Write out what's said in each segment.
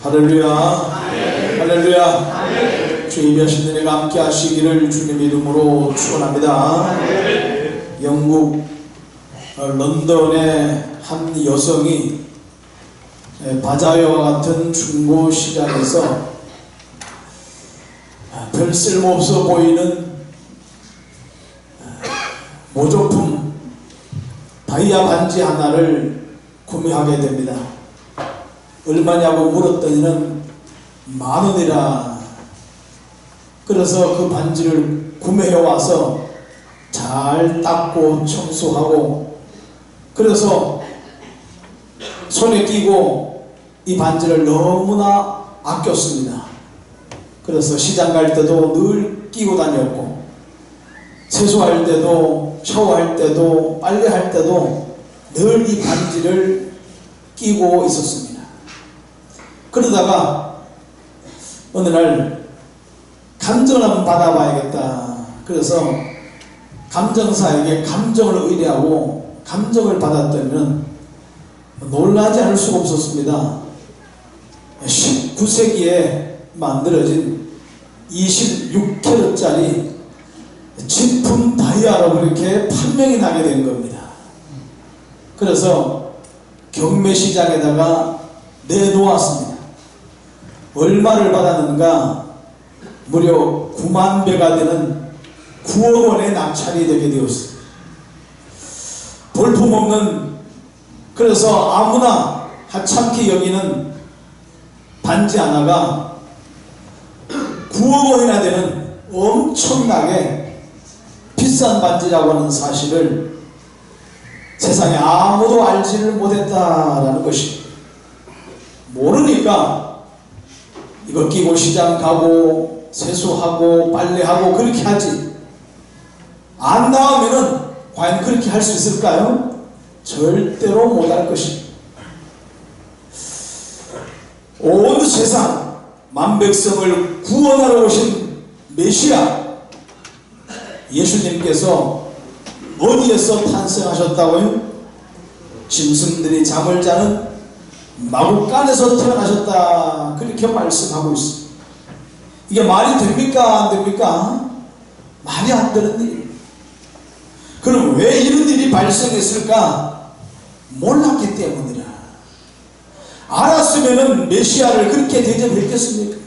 할렐루야. 할렐루야. 주 예배하신 은혜가 함께 하시기를 주님의 이름으로 축원합니다. 영국 런던의 한 여성이 바자회와 같은 중고 시장에서 별 쓸모없어 보이는 모조품 다이아 반지 하나를 구매하게 됩니다. 얼마냐고 물었더니는 10,000원이라. 그래서 그 반지를 구매해 와서 잘 닦고 청소하고, 그래서 손에 끼고 이 반지를 너무나 아꼈습니다. 그래서 시장 갈 때도 늘 끼고 다녔고, 세수할 때도 샤워할 때도 빨래할 때도 늘 이 반지를 끼고 있었습니다. 그러다가 어느 날 감정을 한번 받아봐야겠다. 그래서 감정사에게 감정을 의뢰하고 감정을 받았더니 놀라지 않을 수가 없었습니다. 19세기에 만들어진 26캐럿짜리 진품 다이아로 그렇게 판명이 나게 된 겁니다. 그래서 경매시장에다가 내놓았습니다. 얼마를 받았는가? 무려 90,000배가 되는 9억 원의 낙찰이 되게 되었습니다. 볼품없는, 그래서 아무나 하찮게 여기는 반지 하나가 9억 원이나 되는 엄청나게 비싼 반지라고 하는 사실을 세상에 아무도 알지를 못했다라는 것입니다. 모르니까 이거 끼고 시장 가고 세수하고 빨래하고 그렇게 하지, 안 나오면은 과연 그렇게 할 수 있을까요? 절대로 못할 것입니다. 온 세상 만백성을 구원하러 오신 메시아 예수님께서 어디에서 탄생하셨다고요? 짐승들이 잠을 자는 마구간에서 태어나셨다, 그렇게 말씀하고 있습니다. 이게 말이 됩니까? 안 됩니까? 말이 안 되는 일입니다. 그럼 왜 이런 일이 발생했을까? 몰랐기 때문이라. 알았으면은 메시아를 그렇게 대접했겠습니까?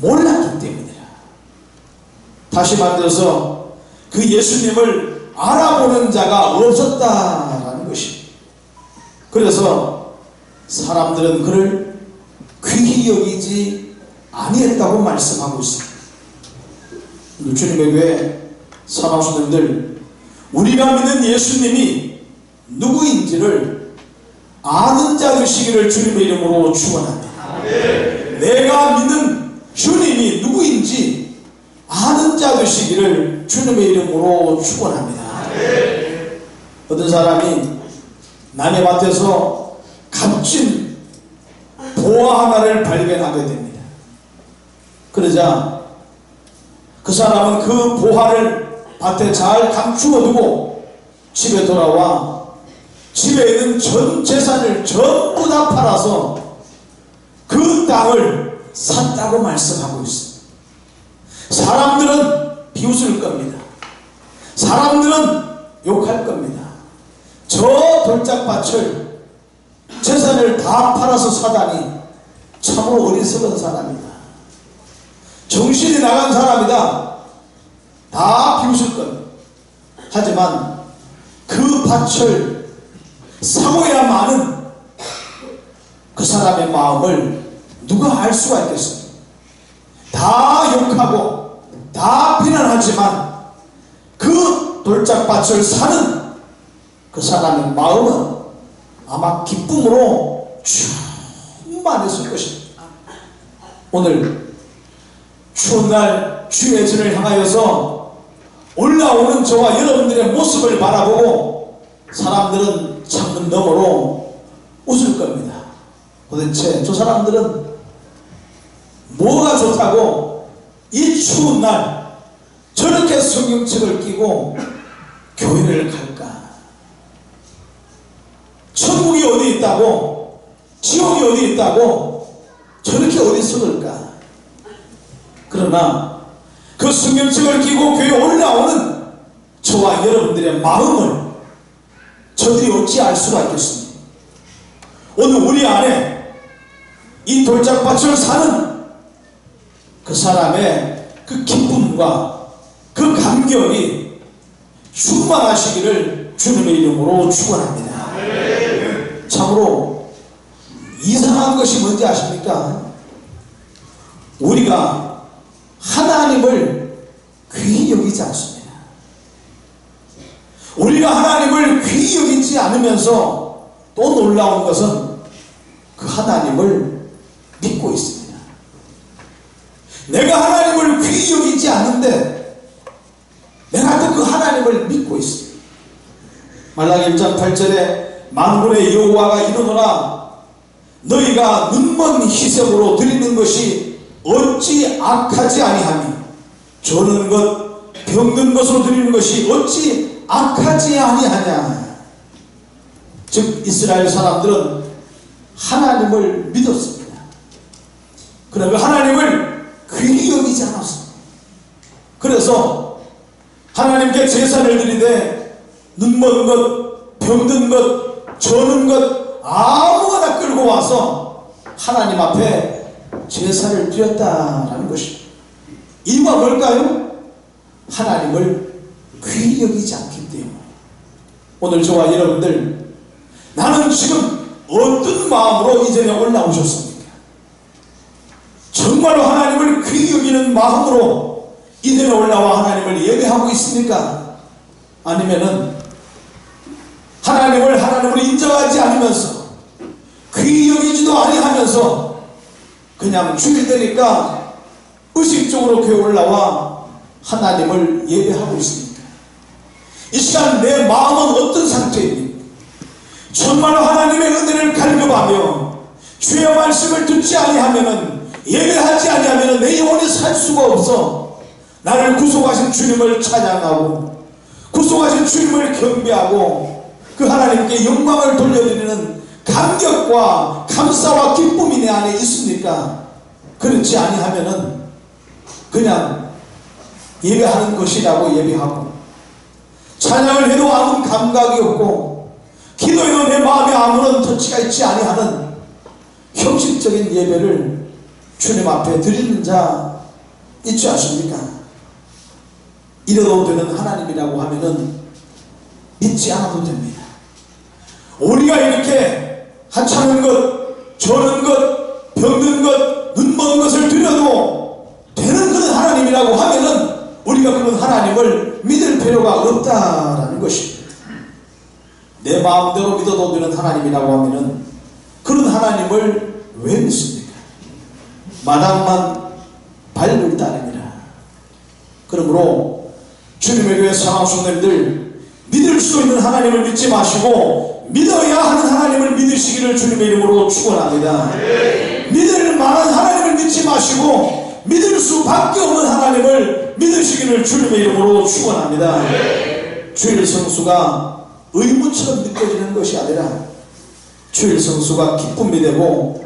몰랐기 때문이라. 다시 말해서 그 예수님을 알아보는 자가 없었다라는 것입니다. 그래서 사람들은 그를 귀히 여기지 아니했다고 말씀하고 있습니다. 주님의 교회 사랑하시는들, 우리가 믿는 예수님이 누구인지를 아는 자 되시기를 주님의 이름으로 축원합니다. 내가 믿는 주님이 누구인지 아는 자 되시기를 주님의 이름으로 축원합니다. 어떤 사람이 남의 밭에서 값진 보화 하나를 발견하게 됩니다. 그러자 그 사람은 그 보화를 밭에 잘 감추어 두고 집에 돌아와 집에 있는 전 재산을 전부 다 팔아서 그 땅을 샀다고 말씀하고 있습니다. 사람들은 비웃을 겁니다. 사람들은 욕할 겁니다. 저 돌짝밭을 재산을 다 팔아서 사다니 참으로 어리석은 사람이다, 정신이 나간 사람이다, 다 비웃을 겁니다. 하지만 그 밭을 사고야만은 그 사람의 마음을 누가 알 수가 있겠습니까? 다 욕하고 다 비난하지만 그 돌짝밭을 사는 그 사람의 마음은 아마 기쁨으로 충만했을 것입니다. 오늘 추운 날 주의 전을 향하여서 올라오는 저와 여러분들의 모습을 바라보고 사람들은 창문 너머로 웃을 겁니다. 도대체 저 사람들은 뭐가 좋다고 이 추운 날 저렇게 성경책을 끼고 교회를 갈까? 천국이 어디 있다고, 지옥이 어디 있다고 저렇게 어리석을까? 그러나 그 성경책을 끼고 교회에 올라오는 저와 여러분들의 마음을 저들이 어찌 알 수가 있겠습니까? 오늘 우리 안에 이 돌짝밭을 사는 그 사람의 그 기쁨과 그 감격이 충만하시기를 주님의 이름으로 축원합니다. 참으로 이상한 것이 뭔지 아십니까? 우리가 하나님을 귀히 여기지 않습니다. 우리가 하나님을 귀히 여기지 않으면서 또 놀라운 것은 그 하나님을 믿고 있습니다. 내가 하나님을 귀히 여기지 않는데 내가 또 그 하나님을 믿고 있습니다. 말라기 1장 8절에 만군의 여호와가 이르노라 너희가 눈먼 희생으로 드리는 것이 어찌 악하지 아니하니 저는 것 병든 것으로 드리는 것이 어찌 악하지 아니하냐. 즉 이스라엘 사람들은 하나님을 믿었습니다. 그러나 그 하나님을 귀히 여기지 않았습니다. 그래서 하나님께 제사를 드리되 눈먼 것, 병든 것, 저는 것 아무거나 끌고 와서 하나님 앞에 제사를 드렸다라는 것입니다. 이유가 뭘까요? 하나님을 귀히 여기지 않기 때문에. 오늘 저와 여러분들 나는 지금 어떤 마음으로 이전에 올라오셨습니까? 정말로 하나님을 귀히 여기는 마음으로 이전에 올라와 하나님을 예배하고 있습니까? 아니면은 하나님을 인정하지 않으면서 귀히 여기지도 아니하면서 그냥 주일 되니까 의식적으로 교회 올라와 하나님을 예배하고 있습니까? 이 시간 내 마음은 어떤 상태입니까? 정말로 하나님의 은혜를 갈급하며 주의 말씀을 듣지 아니하면은 예배하지 아니하면은 내 영혼이 살 수가 없어. 나를 구속하신 주님을 찬양하고 구속하신 주님을 경배하고 그 하나님께 영광을 돌려드리는 감격과 감사와 기쁨이 내 안에 있습니까? 그렇지 아니하면은 그냥 예배하는 것이라고 예배하고 찬양을 해도 아무 감각이 없고 기도해도 내 마음에 아무런 터치가 있지 아니하는 형식적인 예배를 주님 앞에 드리는 자 있지 않습니까? 이래도 되는 하나님이라고 하면은 믿지 않아도 됩니다. 우리가 이렇게 하찮은 것, 저는 것, 병든 것, 눈먼 것을 드려도 되는 그런 하나님이라고 하면은 우리가 그런 하나님을 믿을 필요가 없다라는 것입니다. 내 마음대로 믿어도 되는 하나님이라고 하면은 그런 하나님을 왜 믿습니까? 마당만 밟을 따름이라. 그러므로 주님의 교회 사랑하시는 믿을 수 있는 하나님을 믿지 마시고 믿어야 하는 하나님을 믿으시기를 주님의 이름으로 축원합니다. 믿을 만한 하나님을 믿지 마시고 믿을 수밖에 없는 하나님을 믿으시기를 주님의 이름으로 축원합니다. 주일 성수가 의무처럼 느껴지는 것이 아니라 주일 성수가 기쁨이 되고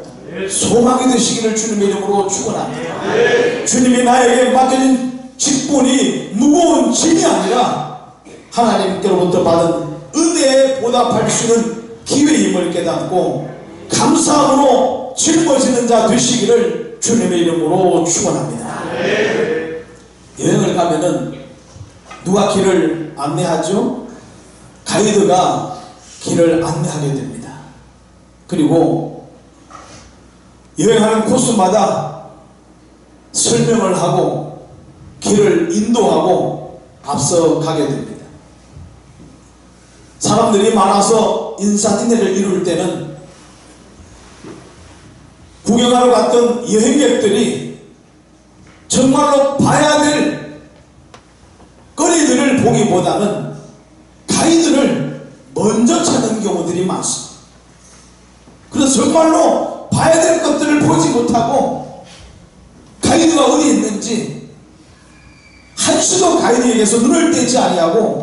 소망이 되시기를 주님의 이름으로 축원합니다. 주님이 나에게 맡겨진 직분이 무거운 짐이 아니라 하나님께로부터 받은 은혜에 보답할 수 있는 기회임을 깨닫고 감사함으로 짊어지는 자 되시기를 주님의 이름으로 축원합니다. 여행을 가면은 누가 길을 안내하죠? 가이드가 길을 안내하게 됩니다. 그리고 여행하는 코스마다 설명을 하고 길을 인도하고 앞서 가게 됩니다. 사람들이 많아서 인사인해를 이룰 때는 구경하러 갔던 여행객들이 정말로 봐야 될 거리들을 보기보다는 가이드를 먼저 찾는 경우들이 많습니다. 그래서 정말로 봐야 될 것들을 보지 못하고 가이드가 어디 있는지 한시도 가이드에게서 눈을 떼지 아니하고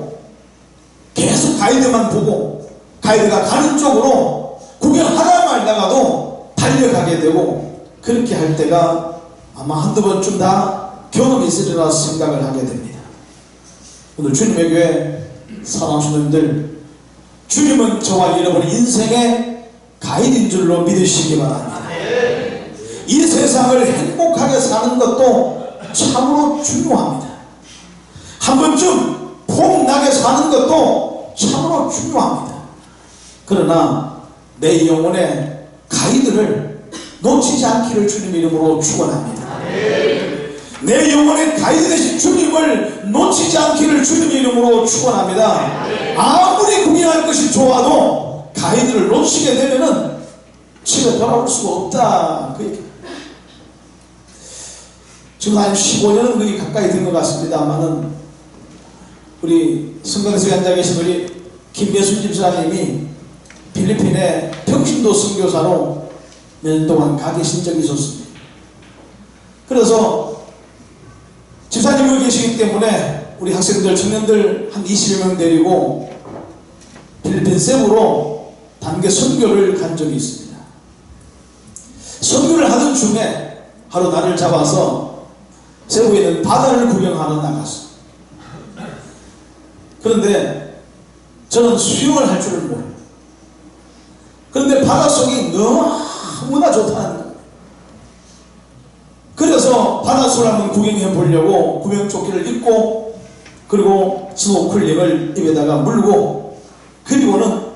계속 가이드만 보고 가이드가 가는 쪽으로 구경하다 말다가도 달려가게 되고 그렇게 할 때가 아마 한두 번쯤 다 경험이 있으리라 생각을 하게 됩니다. 오늘 주님의 교회 사랑하시는 분들, 주님은 저와 여러분의 인생의 가이드인 줄로 믿으시기 바랍니다. 이 세상을 행복하게 사는 것도 참으로 중요합니다. 한 번쯤 폼나게 사는 것도 참으로 중요합니다. 그러나 내 영혼의 가이드를 놓치지 않기를 주님의 이름으로 축원합니다. 내 영혼의 가이드 되신 주님을 놓치지 않기를 주님의 이름으로 축원합니다. 아무리 구경할 것이 좋아도 가이드를 놓치게 되면은 집에 돌아올 수가 없다, 그 얘기. 지금 한 15년은 거의 가까이 된 것 같습니다만은 우리 성강에서 앉아 계신 우리 김배순 집사님이 필리핀에 평신도 선교사로 몇 년 동안 가 계신 적이 있었습니다. 그래서 집사님이 여기 계시기 때문에 우리 학생들, 청년들 한 20여 명 데리고 필리핀 세부로 단계 선교를 간 적이 있습니다. 선교를 하던 중에 하루 날을 잡아서 세부에 있는 바다를 구경하러 나갔어요. 그런데 저는 수영을 할 줄을 몰라요. 그런데 바닷속이 너무나 좋다는 거예요. 그래서 바닷속을 한번 구경해 보려고 구명조끼를 입고, 그리고 스노클링을 입에다가 물고, 그리고는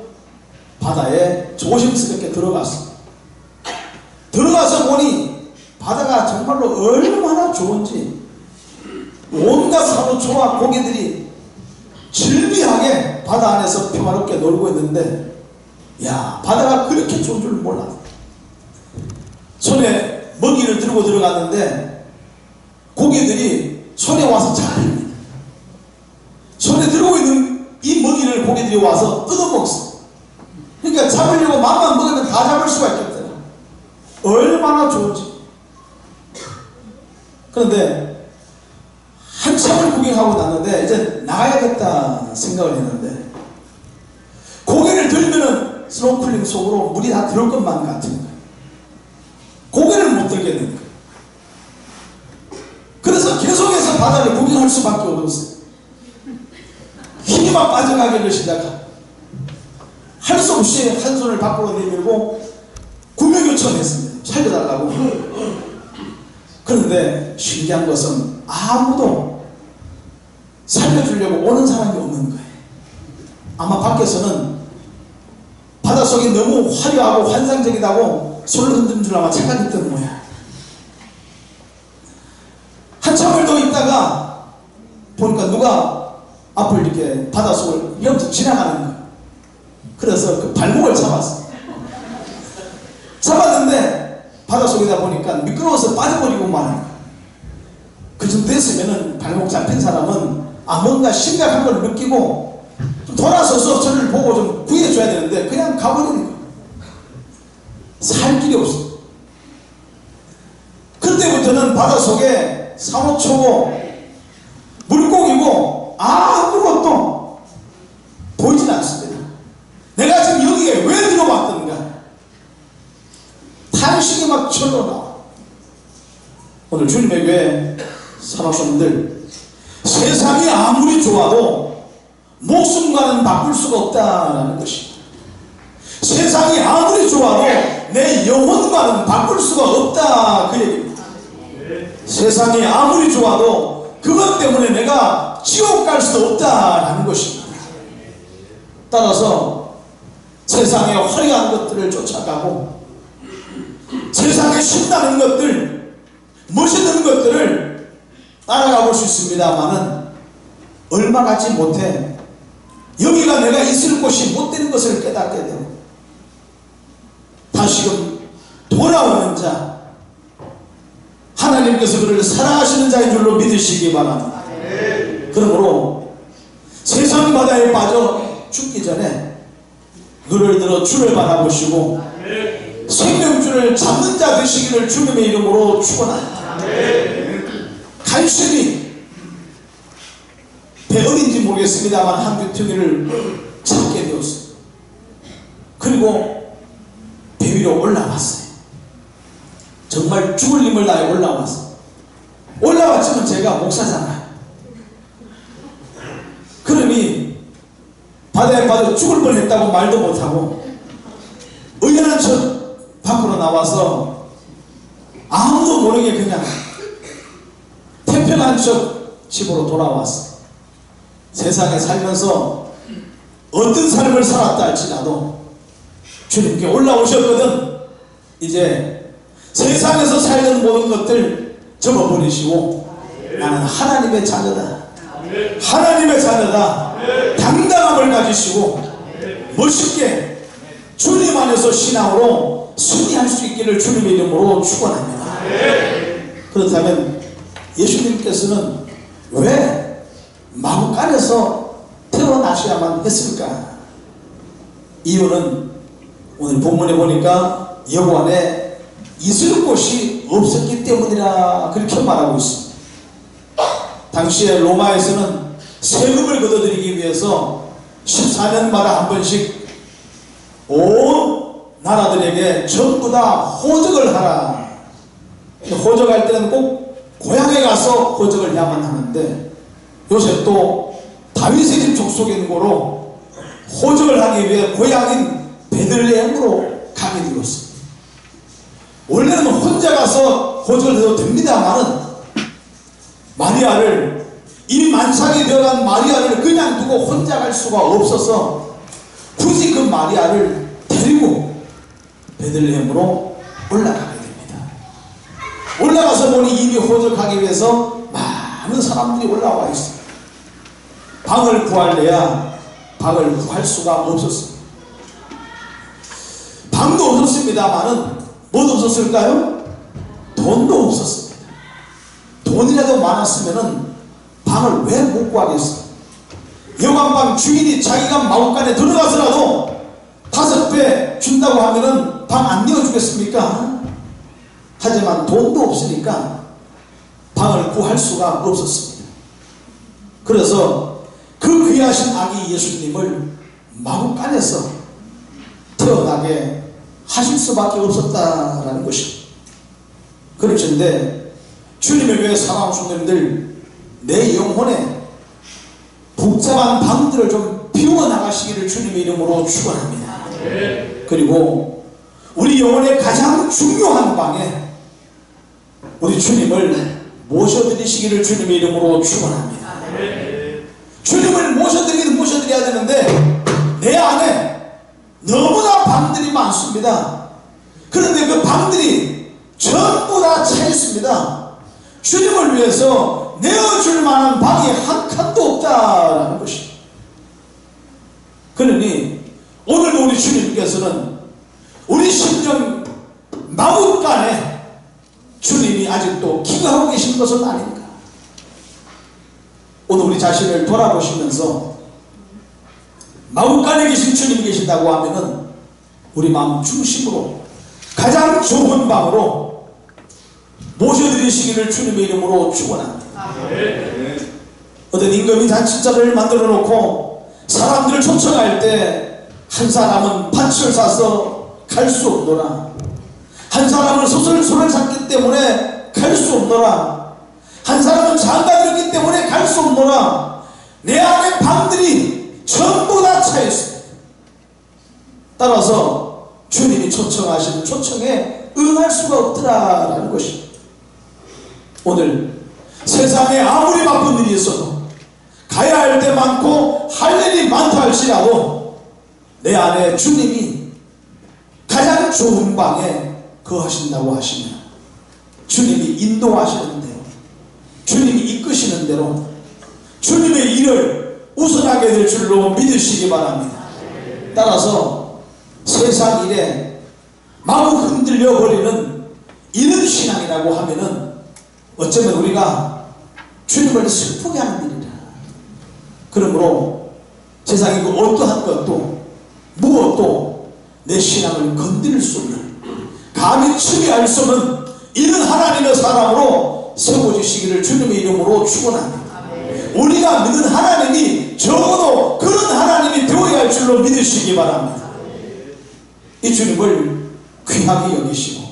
바다에 조심스럽게 들어갔어요. 들어가서 보니 바다가 정말로 얼마나 좋은지 온갖 산호초와 고기들이 즐비하게 바다 안에서 평화롭게 놀고 있는데, 야, 바다가 그렇게 좋은 줄 몰랐어요. 손에 먹이를 들고 들어갔는데 고기들이 손에 와서 잡힙니다. 손에 들고 있는 이 먹이를 고기들이 와서 뜯어먹었어요. 그러니까 잡으려고 맘만 먹으면 다 잡을 수가 있겠더라. 얼마나 좋은지. 그런데 한참을 구경하고 났는데 이제 나가야겠다 생각을 했는데, 고개를 들면은 스노클링 속으로 물이 다 들어올 것만 같은 거예요. 고개를 못 들겠는 거예요. 그래서 계속해서 바다를 구경할 수밖에 없었어요. 힘이 막 빠져가기를 시작하고, 할 수 없이 한 손을 밖으로 내밀고 구명 요청했습니다. 살려달라고. 그런데 신기한 것은 아무도 살려주려고 오는 사람이 없는 거예요. 아마 밖에서는 바닷속이 너무 화려하고 환상적이다고 손을 흔드는 줄 아마 착각했던 모양. 한참을 더 있다가 보니까 누가 앞을 이렇게 바닷속을 이러면서 지나가는 거예요. 그래서 그 발목을 잡았어요. 잡았는데 바닷속이다 보니까 미끄러워서 빠져버리고 마는 거예요. 그 정도 됐으면은 발목 잡힌 사람은 뭔가 심각한 걸 느끼고 좀 돌아서서 저를 보고 좀 구해줘야 되는데 그냥 가버리는 거예요. 살 길이 없어요. 그때부터는 바닷속에 산호초고 물고기고 아무것도 보이진 않습니다. 내가 지금 여기에 왜 들어왔던가, 탄식이 막 절로 나와. 오늘 주님의 교회 사랑하시는, 세상이 아무리 좋아도 목숨과는 바꿀 수가 없다라는 것입니다. 세상이 아무리 좋아도 내 영혼과는 바꿀 수가 없다, 그 얘기입니다. 세상이 아무리 좋아도 그것 때문에 내가 지옥 갈 수도 없다라는 것입니다. 따라서 세상의 화려한 것들을 쫓아가고 세상에 신나는 것들, 멋있는 것들을 따라가 볼 수 있습니다만은 얼마 가지 못해 여기가 내가 있을 곳이 못 되는 것을 깨닫게 되고 다시금 돌아오는 자, 하나님께서 그를 사랑하시는 자인 줄로 믿으시기 바랍니다. 그러므로 세상 바다에 빠져 죽기 전에 눈을 들어 주를 바라보시고 생명줄을 잡는 자 되시기를 주님의 이름으로 축원합니다. 간신히 배어린지 모르겠습니다만 한 귀퉁이를 잡게 되었어요. 그리고 배 위로 올라갔어요. 정말 죽을 힘을 다해 올라왔지만 제가 목사잖아요. 그러니 바다에 빠져 죽을 뻔했다고 말도 못하고 의연한 척 밖으로 나와서 아무도 모르게 그냥 태평한 척 집으로 돌아왔어. 세상에 살면서 어떤 삶을 살았다 할지라도 주님께 올라오셨거든. 이제 세상에서 살던 모든 것들 접어버리시고 나는 하나님의 자녀다. 하나님의 자녀다. 당당함을 가지시고 멋있게 주님 안에서 신앙으로 승리할 수 있기를 주님의 이름으로 축원합니다. 그렇다면 예수님께서는 왜 마구간에서 태어나셔야만 했을까? 이유는 오늘 본문에 보니까 여보 안에 있을 곳이 없었기 때문이라 그렇게 말하고 있습니다. 당시에 로마에서는 세금을 걷어들이기 위해서 14년마다 한 번씩 온 나라들에게 전부 다 호적을 하라. 호적할 때는 꼭 고향에 가서 호적을 해야만 하는데 요새 또 다윗의 집 족속인 거로 호적을 하기 위해 고향인 베들레헴으로 가게 되었습니다. 원래는 혼자 가서 호적을 해도 됩니다만은 마리아를 이 만삭이 되어간 마리아를 그냥 두고 혼자 갈 수가 없어서 굳이 그 마리아를 데리고 베들레헴으로 올라가게 됩니다. 올라가서 보니 이미 호적하기 위해서 많은 사람들이 올라와 있습니다. 방을 구할래야 방을 구할 수가 없었습니다. 방도 없었습니다만은 뭐도 없었을까요? 돈도 없었습니다. 돈이라도 많았으면은 방을 왜 못 구하겠어요? 여관방 주인이 자기가 마구간에 들어가서라도 5배 준다고 하면은 방 안 내어주겠습니까? 하지만 돈도 없으니까 방을 구할 수가 없었습니다. 그래서 그 귀하신 아기 예수님을 마구간에서 태어나게 하실 수밖에 없었다라는 것입니다. 그렇던데 주님을 위해 살아오신 분들 내 영혼에 복잡한 방들을 좀 비워 나가시기를 주님의 이름으로 축원합니다. 그리고 우리 영혼의 가장 중요한 방에 우리 주님을 모셔드리시기를 주님의 이름으로 축원합니다. 주님을 모셔드려야 되는데 내 안에 너무나 방들이 많습니다. 그런데 그 방들이 전부 다 차 있습니다. 주님을 위해서 내어줄 만한 방이 한 칸도 없다라는 것입니다. 그러니 오늘도 우리 주님께서는 우리 심령 마음간에 주님이 아직도 기거하고 계신 것은 아닌가? 오늘 우리 자신을 돌아보시면서 마음간에 계신 주님이 계신다고 하면은 우리 마음 중심으로 가장 좋은 방으로 모셔드리시기를 주님의 이름으로 축원합니다. 어떤 임금이 잔치자를 만들어 놓고 사람들을 초청할 때 한 사람은 밭을 사서 갈 수 없노라, 한 사람은 소를 샀기 때문에 갈 수 없노라, 한 사람은 장가들었기 때문에 갈 수 없노라. 내 안에 방들이 전부 다 차 있습니다. 따라서 주님이 초청하시는 초청에 응할 수가 없더라라는 것입니다. 오늘 세상에 아무리 바쁜 일이 있어도 가야 할 때 많고 할 일이 많다 할지라도 내 안에 주님이 가장 좋은 방에 거하신다고 하시면 주님이 인도하시는 대로, 주님이 이끄시는 대로 주님의 일을 우선하게 될 줄로 믿으시기 바랍니다. 따라서 세상 일에 마구 흔들려 버리는 이런 신앙이라고 하면은 어쩌면 우리가 주님을 슬프게 하는 일이다. 그러므로 세상의 그 어떠한 것도 무엇도 내 신앙을 건드릴 수 없는, 감히 침해할 수 없는 이런 하나님의 사람으로 세워주시기를 주님의 이름으로 축원합니다. 우리가 믿는 하나님이 적어도 그런 하나님이 되어야 할 줄로 믿으시기 바랍니다. 이 주님을 귀하게 여기시고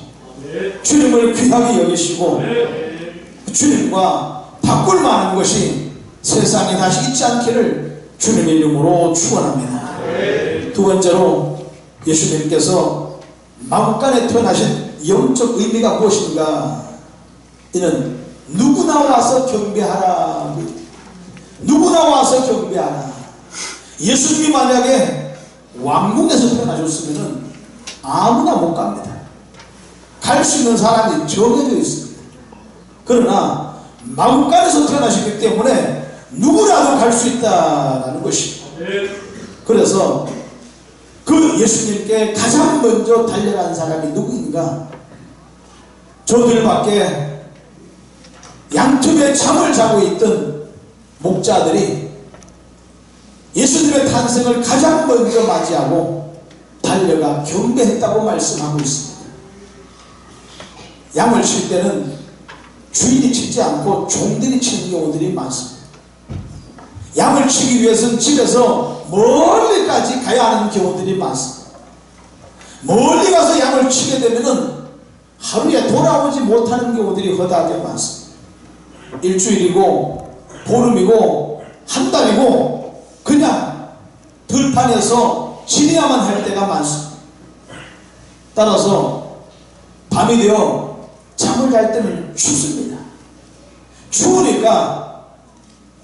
주님을 귀하게 여기시고 주님과 바꿀 만한 것이 세상에 다시 있지 않기를 주님의 이름으로 축원합니다. 두 번째로 예수님께서 마구간에 태어나신 영적 의미가 무엇인가? 이는 누구나 와서 경배하라. 누구나 와서 경배하라. 예수님이 만약에 왕궁에서 태어나셨으면 아무나 못 갑니다. 갈 수 있는 사람이 정해져 있습니다. 그러나 마구간에서 태어나셨기 때문에 누구라도 갈 수 있다는 것입니다. 그래서 그 예수님께 가장 먼저 달려간 사람이 누구인가? 저들 밖에 양틈에 잠을 자고 있던 목자들이 예수님의 탄생을 가장 먼저 맞이하고 달려가 경배했다고 말씀하고 있습니다. 양을 칠 때는 주인이 치지 않고 종들이 치는 경우들이 많습니다. 양을 치기 위해서는 집에서 멀리까지 가야 하는 경우들이 많습니다. 멀리 가서 양을 치게 되면은 하루에 돌아오지 못하는 경우들이 허다하게 많습니다. 일주일이고 보름이고 한 달이고 그냥 들판에서 지내야만 할 때가 많습니다. 따라서 밤이 되어 잠을 잘 때는 춥습니다. 추우니까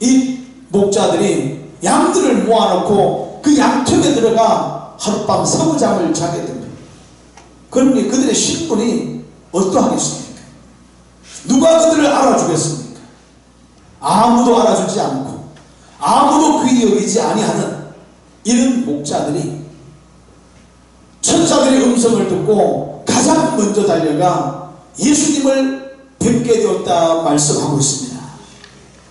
이 목자들이 양들을 모아놓고 그 양쪽에 들어가 하룻밤 서부잠을 자게 됩니다. 그러니 그들의 신분이 어떠하겠습니까? 누가 그들을 알아주겠습니까? 아무도 알아주지 않고 아무도 귀히 여기지 아니하는 이런 목자들이 천사들의 음성을 듣고 가장 먼저 달려가 예수님을 뵙게 되었다 말씀하고 있습니다.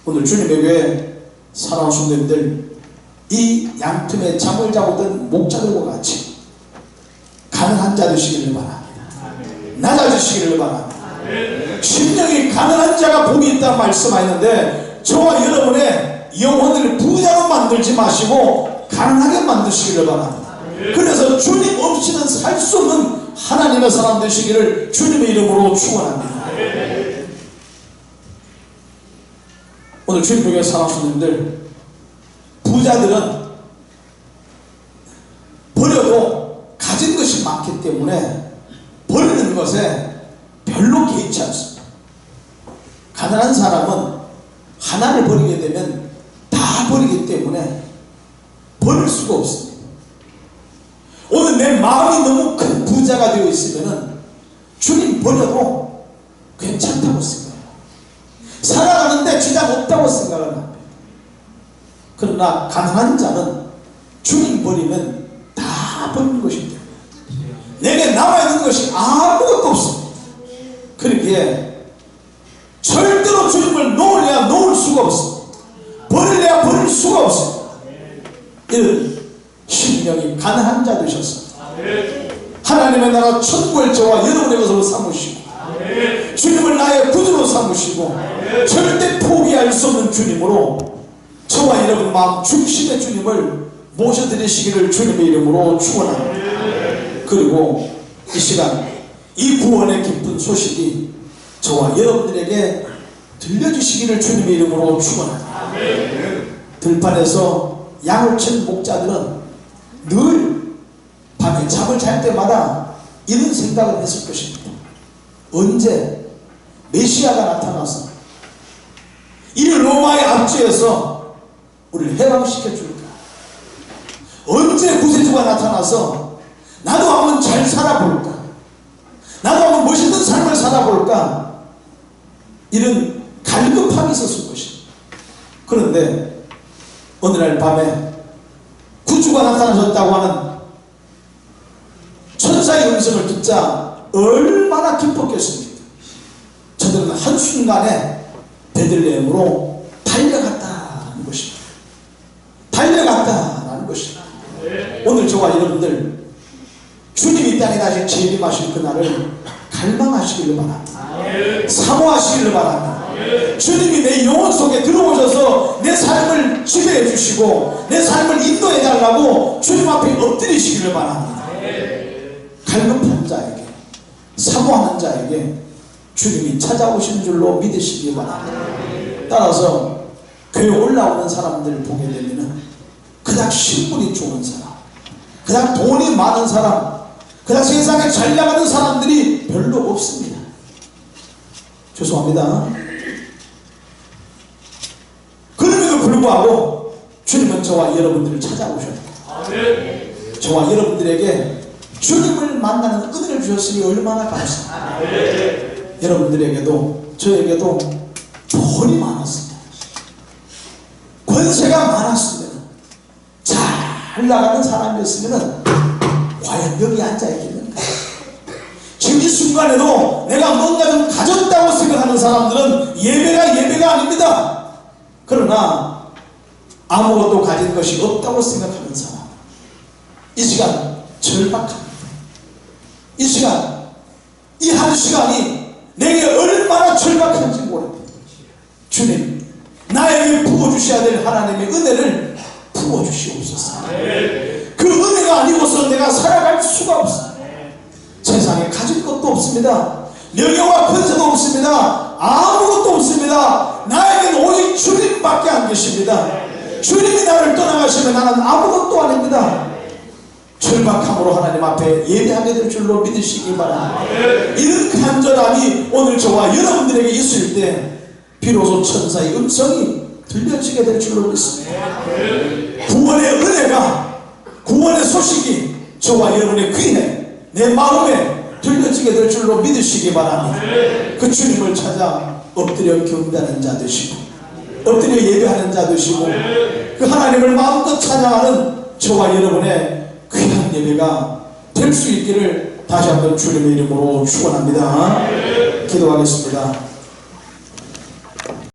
오늘 주님의 교회 사랑하는 성도님들, 이 양틈에 잠을 자고 있던 목자들과 같이 가능한 자 되시기를 바랍니다. 낮아지시기를 바랍니다. 심령이 가난한 자가 복이 있다 말씀하였는데 저와 여러분의 영혼을 부자로 만들지 마시고 가난하게 만드시기를 바랍니다. 그래서 주님 없이는 살 수 없는 하나님의 사람 되시기를 주님의 이름으로 축원합니다. 오늘 주님의 교회 사랑하는 분들, 부자들은 버려도 가진 것이 많기 때문에 버리는 것에 별로 개의치 않습니다. 가난한 사람은 하나를 버리게 되면 다 버리기 때문에 버릴 수가 없습니다. 오늘 내 마음이 너무 큰 부자가 되어 있으면 주님 버려도 괜찮다고 생각해요. 살아가는데 지장 없다고 생각을 합니다. 그러나 가난한 자는 주님 버리면 다 버리는 것입니다. 내게 남아있는 것이 아무것도 없습니다. 그러기에 절대로 주님을 놓으려야 놓을 수가 없습니다. 버리려야 버릴 수가 없습니다. 이런 심령이 가난한 자 되셨습니다. 하나님의 나라 천국을 저와 여러분의 것으로 삼으시고 주님을 나의 구주로 삼으시고 절대 포기할 수 없는 주님으로 저와 여러분 마음 중심의 주님을 모셔드리시기를 주님의 이름으로 축원합니다. 그리고 이 시간 이 구원의 기쁜 소식이 저와 여러분들에게 들려주시기를 주님의 이름으로 축원합니다. 들판에서 양을 친 목자들은 늘 밤에 잠을 잘 때마다 이런 생각을 했을 것입니다. 언제 메시아가 나타나서 이 로마의 압제에서 우리를 해방시켜 줄까? 언제 구세주가 나타나서 나도 한번 잘 살아볼까? 나도 한번 멋있는 삶을 살아볼까? 이런 갈급함이 있었을 것입니다. 그런데 어느 날 밤에 구주가 나타나셨다고 하는 천사의 음성을 듣자 얼마나 기뻤겠습니까? 저들은 한순간에 베들레헴으로 달려갔다는 것입니다. 달려갔다는 것입니다. 오늘 저와 여러분들 주님이 이 땅에 다시 재림하실 그날을 갈망하시기를 바랍니다. 사모하시기를 바랍니다. 주님이 내 영혼 속에 들어오셔서 내 삶을 지배해 주시고 내 삶을 인도해 달라고 주님 앞에 엎드리시기를 바랍니다. 갈급한 자에게 사모하는 자에게 주님이 찾아오시는 줄로 믿으시기 바랍니다. 따라서 교회 올라오는 사람들을 보게 되면 그닥 신분이 좋은 사람, 그닥 돈이 많은 사람, 그닥 세상에 잘 나가는 사람들이 별로 없습니다. 죄송합니다. 그럼에도 불구하고 주님은 저와 여러분들을 찾아오셔요. 저와 여러분들에게 주님을 만나는 은혜를 주셨으니 얼마나 감사합니다. 여러분들에게도 저에게도 돈이 많았습니다. 권세가 많았으면, 잘 나가는 사람이었으면 과연 여기 앉아있겠는가? 지금 이 순간에도 내가 뭔가 좀 가졌다고 생각하는 사람들은 예배가 아닙니다. 그러나 아무것도 가진 것이 없다고 생각하는 사람, 이 시간 절박합니다. 이 시간, 이 한 시간이 내게 얼마나 절박한지 모릅니다. 주님, 나에게 부어주셔야 될 하나님의 은혜를 부어주시옵소서. 그 은혜가 아니고서 내가 살아갈 수가 없습니다. 세상에 가진 것도 없습니다. 명예와 권세도 없습니다. 아무것도 없습니다. 나에게는 오직 주님밖에 안 계십니다. 주님이 나를 떠나가시면 나는 아무것도 아닙니다. 절박함으로 하나님 앞에 예배하게 될 줄로 믿으시기 바랍니다. 이런 간절함이 오늘 저와 여러분들에게 있을 때 비로소 천사의 음성이 들려지게 될 줄로 믿습니다. 구원의 은혜가, 구원의 소식이 저와 여러분의 귀에, 내 마음에 들려지게 될 줄로 믿으시기 바랍니다. 그 주님을 찾아 엎드려 경배하는 자 되시고, 엎드려 예배하는 자 되시고, 그 하나님을 마음껏 찬양하는 저와 여러분의 귀한 예배가 될 수 있기를 다시 한번 주님의 이름으로 축원합니다. 기도하겠습니다.